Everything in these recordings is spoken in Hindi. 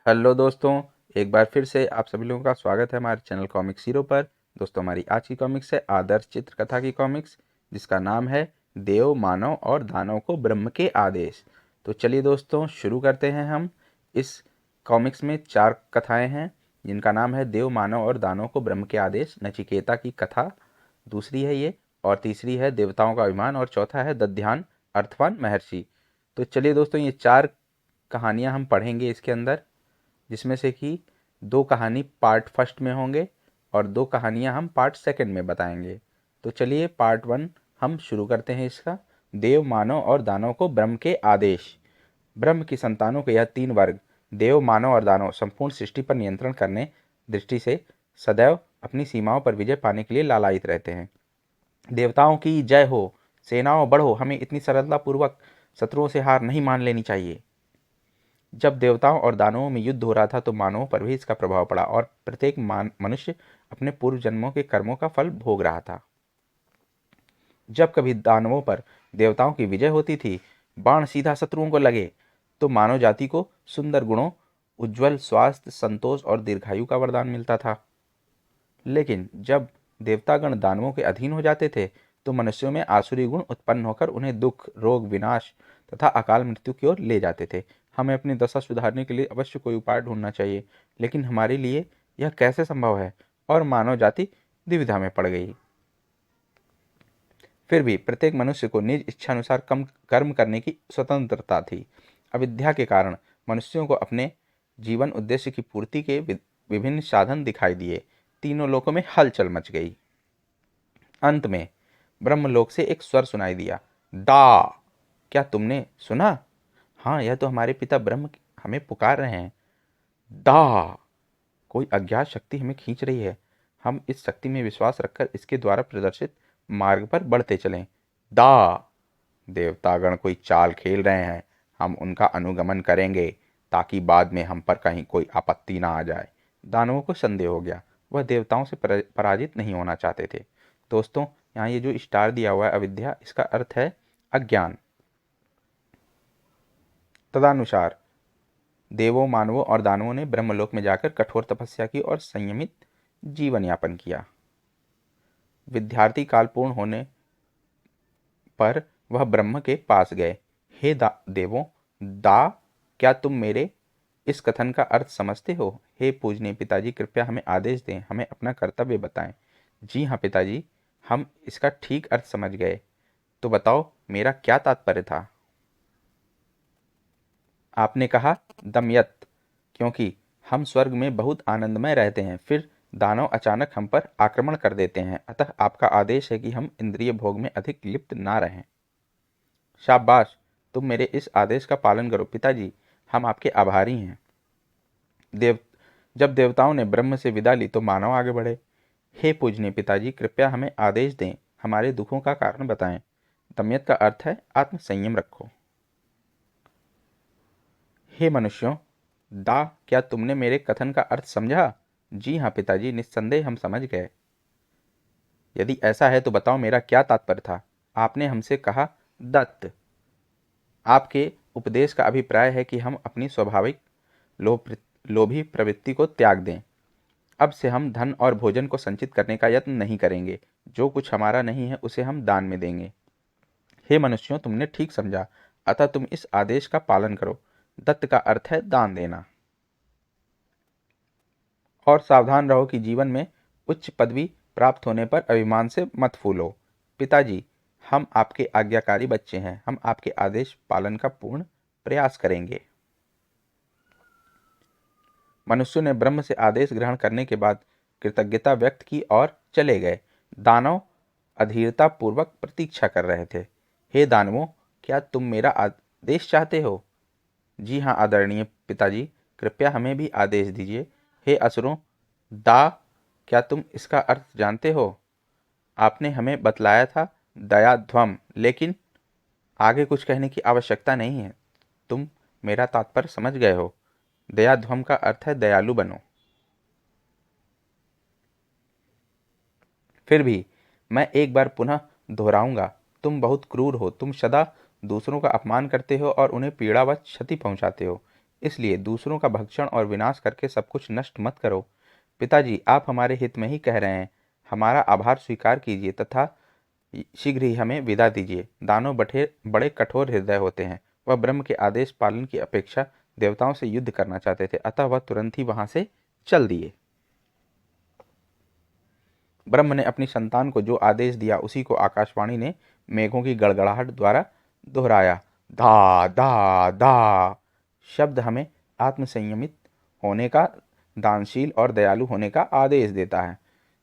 हेलो दोस्तों, एक बार फिर से आप सभी लोगों का स्वागत है हमारे चैनल कॉमिक्स हीरो पर। दोस्तों, हमारी आज की कॉमिक्स है आदर्श चित्रकथा की कॉमिक्स, जिसका नाम है देव मानव और दानव को ब्रह्म के आदेश। तो चलिए दोस्तों, शुरू करते हैं हम। इस कॉमिक्स में 4 कथाएं हैं, जिनका नाम है देव मानव और दानव को ब्रह्म के आदेश, नचिकेता की कथा दूसरी है ये, और तीसरी है देवताओं का अभिमान, और चौथा है दध्यान अर्थवान महर्षि। तो चलिए दोस्तों, ये 4 कहानियां हम पढ़ेंगे इसके अंदर, जिसमें से कि 2 कहानी पार्ट फर्स्ट में होंगे और 2 कहानियां हम पार्ट सेकंड में बताएंगे। तो चलिए पार्ट 1 हम शुरू करते हैं इसका। देव मानव और दानव को ब्रह्म के आदेश। ब्रह्म की संतानों के यह 3 वर्ग, देव मानव और दानव, संपूर्ण सृष्टि पर नियंत्रण करने दृष्टि से सदैव अपनी सीमाओं पर विजय पाने के लिए लालायित रहते हैं। देवताओं की जय हो, सेनाओं बढ़ो, हमें इतनी सरलतापूर्वक शत्रुओं से हार नहीं मान लेनी चाहिए। जब देवताओं और दानवों में युद्ध हो रहा था तो मानवों पर भी इसका प्रभाव पड़ा और प्रत्येक मनुष्य अपने पूर्व जन्मों के कर्मों का फल भोग रहा था। जब कभी दानवों पर देवताओं की विजय होती थी, बाण सीधा शत्रुओं को लगे, तो मानव जाति को सुंदर गुणों, उज्जवल स्वास्थ्य, संतोष और दीर्घायु का वरदान मिलता था। लेकिन जब देवतागण दानवों के अधीन हो जाते थे, तो मनुष्यों में आसुरी गुण उत्पन्न होकर उन्हें दुख, रोग, विनाश तथा अकाल मृत्यु की ओर ले जाते थे। हमें अपनी दशा सुधारने के लिए अवश्य कोई उपाय ढूंढना चाहिए, लेकिन हमारे लिए यह कैसे संभव है? और मानव जाति दुविधा में पड़ गई। फिर भी प्रत्येक मनुष्य को निज इच्छानुसार कम कर्म करने की स्वतंत्रता थी। अविद्या के कारण मनुष्यों को अपने जीवन उद्देश्य की पूर्ति के विभिन्न साधन दिखाई दिए। तीनों लोकों में हलचल मच गई। अंत में ब्रह्मलोक से एक स्वर सुनाई दिया, दा। क्या तुमने सुना? हाँ, यह तो हमारे पिता ब्रह्म हमें पुकार रहे हैं। दा। कोई अज्ञात शक्ति हमें खींच रही है। हम इस शक्ति में विश्वास रखकर इसके द्वारा प्रदर्शित मार्ग पर बढ़ते चलें। दा। देवतागण कोई चाल खेल रहे हैं। हम उनका अनुगमन करेंगे ताकि बाद में हम पर कहीं कोई आपत्ति ना आ जाए। दानवों को संदेह हो गया। वह देवताओं से पराजित नहीं होना चाहते थे। दोस्तों, यहाँ ये जो स्टार दिया हुआ है अविद्या, इसका अर्थ है अज्ञान। तदनुसार देवों, मानवों और दानवों ने ब्रह्मलोक में जाकर कठोर तपस्या की और संयमित जीवन यापन किया। विद्यार्थी काल पूर्ण होने पर वह ब्रह्म के पास गए। हे देवों, दा, क्या तुम मेरे इस कथन का अर्थ समझते हो? हे पूजनीय पिताजी, कृपया हमें आदेश दें, हमें अपना कर्तव्य बताएं। जी हाँ पिताजी, हम इसका ठीक अर्थ समझ गए। तो बताओ, मेरा क्या तात्पर्य था? आपने कहा दमयत, क्योंकि हम स्वर्ग में बहुत आनंदमय रहते हैं, फिर दानव अचानक हम पर आक्रमण कर देते हैं, अतः आपका आदेश है कि हम इंद्रिय भोग में अधिक लिप्त ना रहें। शाबाश, तुम मेरे इस आदेश का पालन करो पिताजी, हम आपके आभारी हैं। देव जब देवताओं ने ब्रह्म से विदा ली तो मानव आगे बढ़े। हे पूजनीय पिताजी, कृपया हमें आदेश दें, हमारे दुखों का कारण बताएं। दमयत का अर्थ है आत्म संयम रखो। हे मनुष्यों, दा, क्या तुमने मेरे कथन का अर्थ समझा? जी हाँ पिताजी, निस्संदेह हम समझ गए। यदि ऐसा है तो बताओ, मेरा क्या तात्पर्य था? आपने हमसे कहा दत्त। आपके उपदेश का अभिप्राय है कि हम अपनी स्वाभाविक लोभी प्रवृत्ति को त्याग दें। अब से हम धन और भोजन को संचित करने का यत्न नहीं करेंगे। जो कुछ हमारा नहीं है उसे हम दान में देंगे। हे मनुष्यों, तुमने ठीक समझा, अतः तुम इस आदेश का पालन करो। दत्त का अर्थ है दान देना। और सावधान रहो कि जीवन में उच्च पदवी प्राप्त होने पर अभिमान से मत फूलो। पिताजी, हम आपके आज्ञाकारी बच्चे हैं, हम आपके आदेश पालन का पूर्ण प्रयास करेंगे। मनुष्यों ने ब्रह्म से आदेश ग्रहण करने के बाद कृतज्ञता व्यक्त की और चले गए। दानव अधीरता पूर्वक प्रतीक्षा कर रहे थे। हे दानवों, क्या तुम मेरा आदेश चाहते हो? जी हाँ आदरणीय पिताजी, कृपया हमें भी आदेश दीजिए। हे असुरों, दा, क्या तुम इसका अर्थ जानते हो? आपने हमें बतलाया था दयाध्वम, लेकिन आगे कुछ कहने की आवश्यकता नहीं है। तुम मेरा तात्पर्य समझ गए हो। दयाध्वम का अर्थ है दयालु बनो। फिर भी मैं एक बार पुनः दोहराऊंगा, तुम बहुत क्रूर हो। तुम सदा दूसरों का अपमान करते हो और उन्हें पीड़ा व क्षति पहुंचाते हो। इसलिए दूसरों का भक्षण और विनाश करके सब कुछ नष्ट मत करो। पिताजी, आप हमारे हित में ही कह रहे हैं। हमारा आभार स्वीकार कीजिए तथा शीघ्र ही हमें विदा दीजिए। दानव बड़े कठोर हृदय होते हैं। वह ब्रह्म के आदेश पालन की अपेक्षा देवताओं से युद्ध करना चाहते थे, अतः वह तुरंत ही वहां से चल दिए। ब्रह्म ने अपनी संतान को जो आदेश दिया उसी को आकाशवाणी ने मेघों की गड़गड़ाहट द्वारा दोहराया। धा धा धा शब्द हमें आत्मसंयमित होने का, दानशील और दयालु होने का आदेश देता है।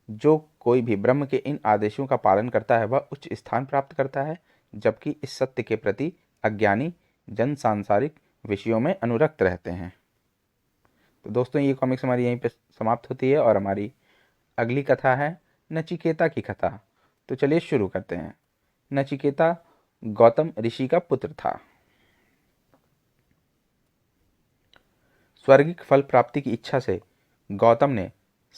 जो कोई भी ब्रह्म के इन आदेशों का पालन करता है वह उच्च स्थान प्राप्त करता है, जबकि इस सत्य के प्रति अज्ञानी जन सांसारिक विषयों में अनुरक्त रहते हैं। तो दोस्तों, ये कॉमिक्स हमारी यहीं पे समाप्त होती है और हमारी अगली कथा है नचिकेता की कथा। तो चलिए शुरू करते हैं। नचिकेता गौतम ऋषि का पुत्र था। स्वर्गिक फल प्राप्ति की इच्छा से गौतम ने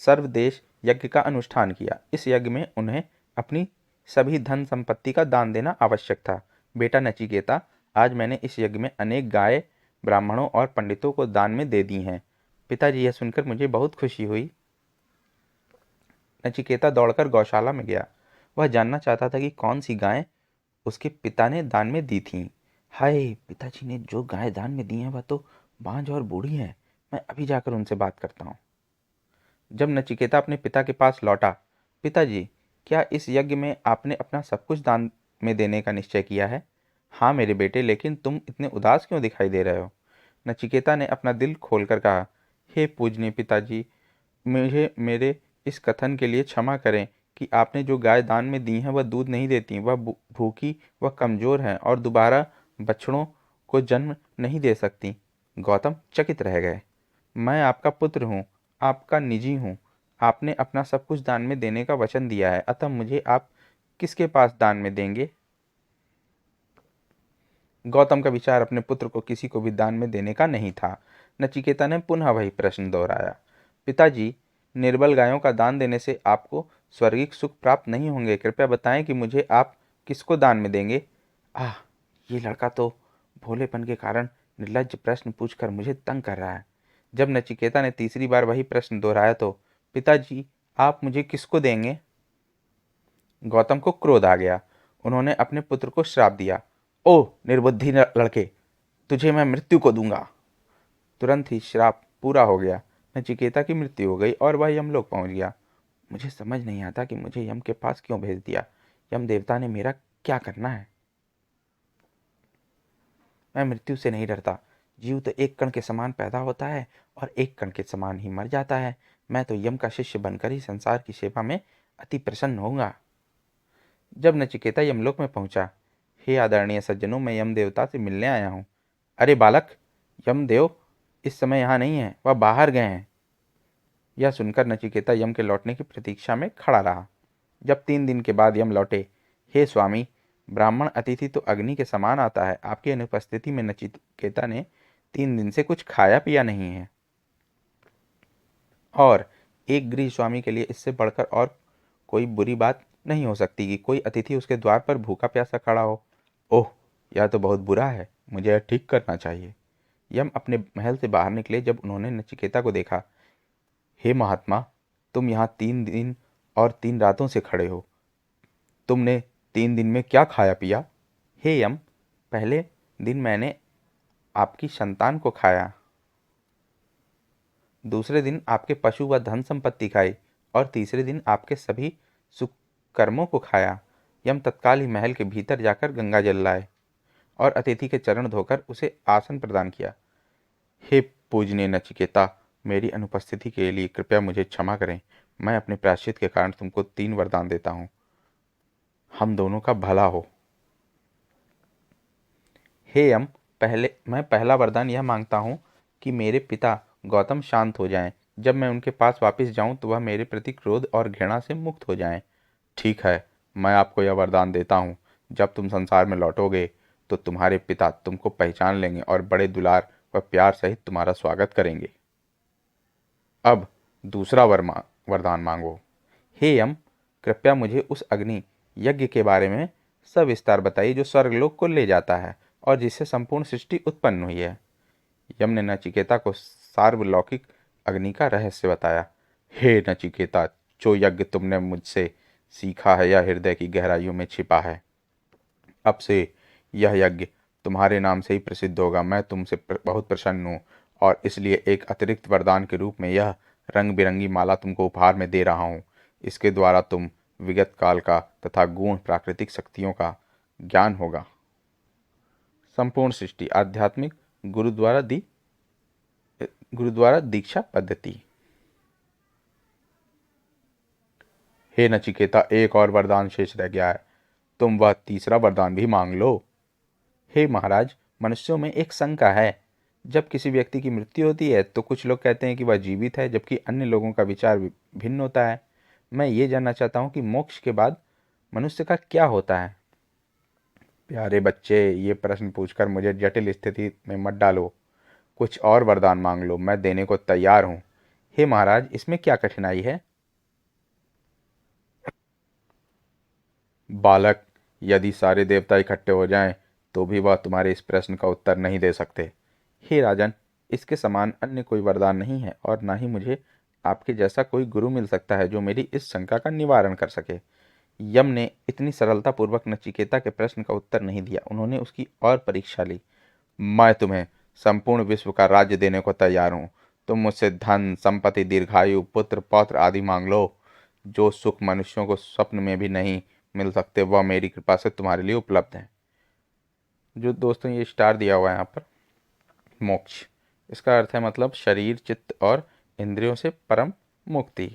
सर्वदेश यज्ञ का अनुष्ठान किया। इस यज्ञ में उन्हें अपनी सभी धन संपत्ति का दान देना आवश्यक था। बेटा नचिकेता, आज मैंने इस यज्ञ में अनेक गाय ब्राह्मणों और पंडितों को दान में दे दी हैं। पिताजी, यह सुनकर मुझे बहुत खुशी हुई। नचिकेता दौड़कर गौशाला में गया। वह जानना चाहता था कि कौन सी गायें उसके पिता ने दान में दी थीं। हाय, पिताजी ने जो गाय दान में दी हैं वह तो बांझ और बूढ़ी हैं। मैं अभी जाकर उनसे बात करता हूँ। जब नचिकेता अपने पिता के पास लौटा, पिताजी, क्या इस यज्ञ में आपने अपना सब कुछ दान में देने का निश्चय किया है? हाँ मेरे बेटे, लेकिन तुम इतने उदास क्यों दिखाई दे रहे हो? नचिकेता ने अपना दिल खोलकर कहा। हे पूजनीय पिताजी, मुझे मेरे इस कथन के लिए क्षमा करें कि आपने जो गाय दान में दी हैं वह दूध नहीं देती, वह भूखी व कमजोर हैं और दोबारा बछड़ों को जन्म नहीं दे सकती। गौतम चकित रह गए। मैं आपका पुत्र हूँ, आपका निजी हूँ। आपने अपना सब कुछ दान में देने का वचन दिया है, अतः मुझे आप किसके पास दान में देंगे? गौतम का विचार अपने पुत्र को किसी को भी दान में देने का नहीं था। नचिकेता ने पुनः वही प्रश्न दोहराया। पिताजी, निर्बल गायों का दान देने से आपको स्वर्गिक सुख प्राप्त नहीं होंगे। कृपया बताएं कि मुझे आप किसको दान में देंगे? आह, ये लड़का तो भोलेपन के कारण निर्लज्ज प्रश्न पूछकर मुझे तंग कर रहा है। जब नचिकेता ने तीसरी बार वही प्रश्न दोहराया तो, पिताजी, आप मुझे किसको देंगे? गौतम को क्रोध आ गया। उन्होंने अपने पुत्र को श्राप दिया। ओह निर्बुद्धि लड़के, तुझे मैं मृत्यु को दूंगा। तुरंत ही श्राप पूरा हो गया। नचिकेता की मृत्यु हो गई और वह यमलोक पहुंच गया। मुझे समझ नहीं आता कि मुझे यम के पास क्यों भेज दिया। यम देवता ने मेरा क्या करना है? मैं मृत्यु से नहीं डरता। जीव तो एक कण के समान पैदा होता है और एक कण के समान ही मर जाता है। मैं तो यम का शिष्य बनकर ही संसार की सेवा में अति प्रसन्न होऊंगा। जब नचिकेता यमलोक में पहुंचा, हे आदरणीय सज्जनों, मैं यम देवता से मिलने आया हूँ। अरे बालक, यमदेव इस समय यहाँ नहीं है, वह बाहर गए हैं। यह सुनकर नचिकेता यम के लौटने की प्रतीक्षा में खड़ा रहा। जब 3 दिन के बाद यम लौटे, हे स्वामी, ब्राह्मण अतिथि तो अग्नि के समान आता है। आपकी अनुपस्थिति में नचिकेता ने 3 दिन से कुछ खाया पिया नहीं है, और एक गृह स्वामी के लिए इससे बढ़कर और कोई बुरी बात नहीं हो सकती कि कोई अतिथि उसके द्वार पर भूखा प्यासा खड़ा हो। ओह, यह तो बहुत बुरा है, मुझे यह ठीक करना चाहिए। यम अपने महल से बाहर निकले। जब उन्होंने नचिकेता को देखा, हे महात्मा, तुम यहाँ 3 दिन और 3 रातों से खड़े हो। तुमने 3 दिन में क्या खाया पिया? हे यम, पहले दिन मैंने आपकी संतान को खाया, दूसरे दिन आपके पशु व धन संपत्ति खाई और तीसरे दिन आपके सभी सुकर्मों को खाया। यम तत्काल ही महल के भीतर जाकर गंगा जल लाए और अतिथि के चरण धोकर उसे आसन प्रदान किया। हे पूजनीय नचिकेता, मेरी अनुपस्थिति के लिए कृपया मुझे क्षमा करें। मैं अपने प्रायश्चित के कारण तुमको 3 वरदान देता हूँ, हम दोनों का भला हो। हे यम, मैं पहला वरदान यह मांगता हूँ कि मेरे पिता गौतम शांत हो जाएं। जब मैं उनके पास वापस जाऊं तो वह मेरे प्रति क्रोध और घृणा से मुक्त हो जाएं। ठीक है, मैं आपको यह वरदान देता हूँ। जब तुम संसार में लौटोगे तो तुम्हारे पिता तुमको पहचान लेंगे और बड़े दुलार व प्यार सहित तुम्हारा स्वागत करेंगे। अब दूसरा वरदान मांगो। हे यम, कृपया मुझे उस अग्नि यज्ञ के बारे में सविस्तार बताइए जो स्वर्गलोक को ले जाता है और जिससे संपूर्ण सृष्टि उत्पन्न हुई है। यम ने नचिकेता को सार्वलौकिक अग्नि का रहस्य बताया। हे नचिकेता, जो यज्ञ तुमने मुझसे सीखा है यह हृदय की गहराइयों में छिपा है। अब से यह यज्ञ तुम्हारे नाम से ही प्रसिद्ध होगा। मैं तुमसे बहुत प्रसन्न हूँ और इसलिए एक अतिरिक्त वरदान के रूप में यह रंग बिरंगी माला तुमको उपहार में दे रहा हूँ। इसके द्वारा तुम विगत काल का तथा गूढ़ प्राकृतिक शक्तियों का ज्ञान होगा। संपूर्ण सृष्टि आध्यात्मिक गुरुद्वारा दीक्षा पद्धति। हे नचिकेता, एक और वरदान शेष रह गया है। तुम वह तीसरा वरदान भी मांग लो। हे महाराज, मनुष्यों में एक शंका है। जब किसी व्यक्ति की मृत्यु होती है तो कुछ लोग कहते हैं कि वह जीवित है, जबकि अन्य लोगों का विचार भिन्न होता है। मैं ये जानना चाहता हूँ कि मोक्ष के बाद मनुष्य का क्या होता है। प्यारे बच्चे, ये प्रश्न पूछकर मुझे जटिल स्थिति में मत डालो। कुछ और वरदान मांग लो, मैं देने को तैयार हूँ। हे महाराज, इसमें क्या कठिनाई है। बालक, यदि सारे देवता इकट्ठे हो जाएं तो भी वह तुम्हारे इस प्रश्न का उत्तर नहीं दे सकते। हे राजन, इसके समान अन्य कोई वरदान नहीं है और ना ही मुझे आपके जैसा कोई गुरु मिल सकता है जो मेरी इस शंका का निवारण कर सके। यम ने इतनी सरलतापूर्वक नचिकेता के प्रश्न का उत्तर नहीं दिया। उन्होंने उसकी और परीक्षा ली। मैं तुम्हें संपूर्ण विश्व का राज्य देने को तैयार हूँ। तुम मुझसे धन, संपत्ति, दीर्घायु, पुत्र, पौत्र आदि मांग लो। जो सुख मनुष्यों को स्वप्न में भी नहीं मिल सकते वह मेरी कृपा से तुम्हारे लिए उपलब्ध है। जो दोस्तों ये स्टार दिया हुआ है यहाँ पर, मोक्ष, इसका अर्थ है मतलब शरीर, चित्त और इंद्रियों से परम मुक्ति।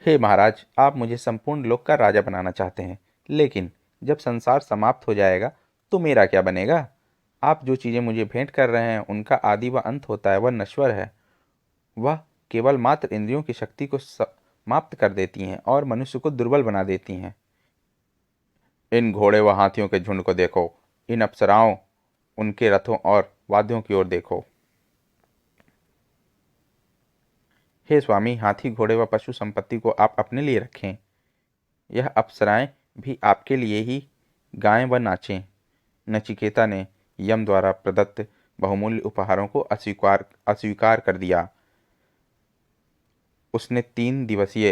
हे महाराज, आप मुझे संपूर्ण लोक का राजा बनाना चाहते हैं, लेकिन जब संसार समाप्त हो जाएगा तो मेरा क्या बनेगा। आप जो चीज़ें मुझे भेंट कर रहे हैं उनका आदि व अंत होता है, वह नश्वर है। वह केवल मात्र इंद्रियों की शक्ति को समाप्त कर देती हैं और मनुष्य को दुर्बल बना देती हैं। इन घोड़े व हाथियों के झुंड को देखो, इन अप्सराओं, उनके रथों और वाद्यों की ओर देखो। हे स्वामी, हाथी, घोड़े व पशु संपत्ति को आप अपने लिए रखें। यह अप्सराएं भी आपके लिए ही गाएं व नाचें। नचिकेता ने यम द्वारा प्रदत्त बहुमूल्य उपहारों को अस्वीकार कर दिया। उसके 3 दिवसीय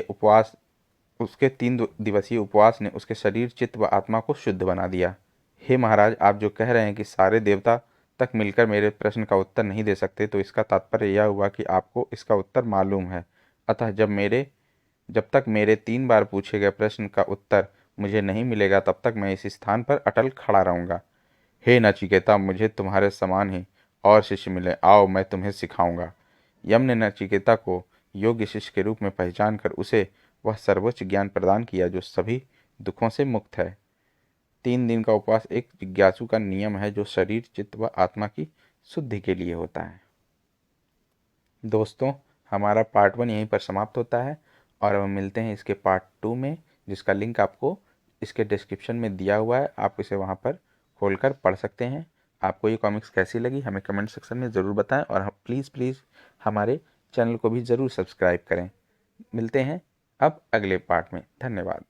उपवास ने उसके शरीर, चित्त व आत्मा को शुद्ध बना दिया। हे महाराज, आप जो कह रहे हैं कि सारे देवता तक मिलकर मेरे प्रश्न का उत्तर नहीं दे सकते, तो इसका तात्पर्य यह हुआ कि आपको इसका उत्तर मालूम है। अतः जब तक मेरे 3 बार पूछे गए प्रश्न का उत्तर मुझे नहीं मिलेगा तब तक मैं इस स्थान पर अटल खड़ा रहूंगा। हे नचिकेता, मुझे तुम्हारे समान ही और शिष्य मिले, आओ मैं तुम्हें सिखाऊंगा। यम ने नचिकेता को योग्य शिष्य के रूप में पहचान कर उसे वह सर्वोच्च ज्ञान प्रदान किया जो सभी दुखों से मुक्त है। 3 दिन का उपवास एक जिज्ञासु का नियम है जो शरीर, चित्त व आत्मा की शुद्धि के लिए होता है। दोस्तों, हमारा पार्ट 1 यहीं पर समाप्त होता है और हम मिलते हैं इसके पार्ट 2 में, जिसका लिंक आपको इसके डिस्क्रिप्शन में दिया हुआ है। आप इसे वहाँ पर खोलकर पढ़ सकते हैं। आपको ये कॉमिक्स कैसी लगी हमें कमेंट सेक्शन में ज़रूर बताएं और प्लीज़ हमारे चैनल को भी ज़रूर सब्सक्राइब करें। मिलते हैं अब अगले पार्ट में। धन्यवाद।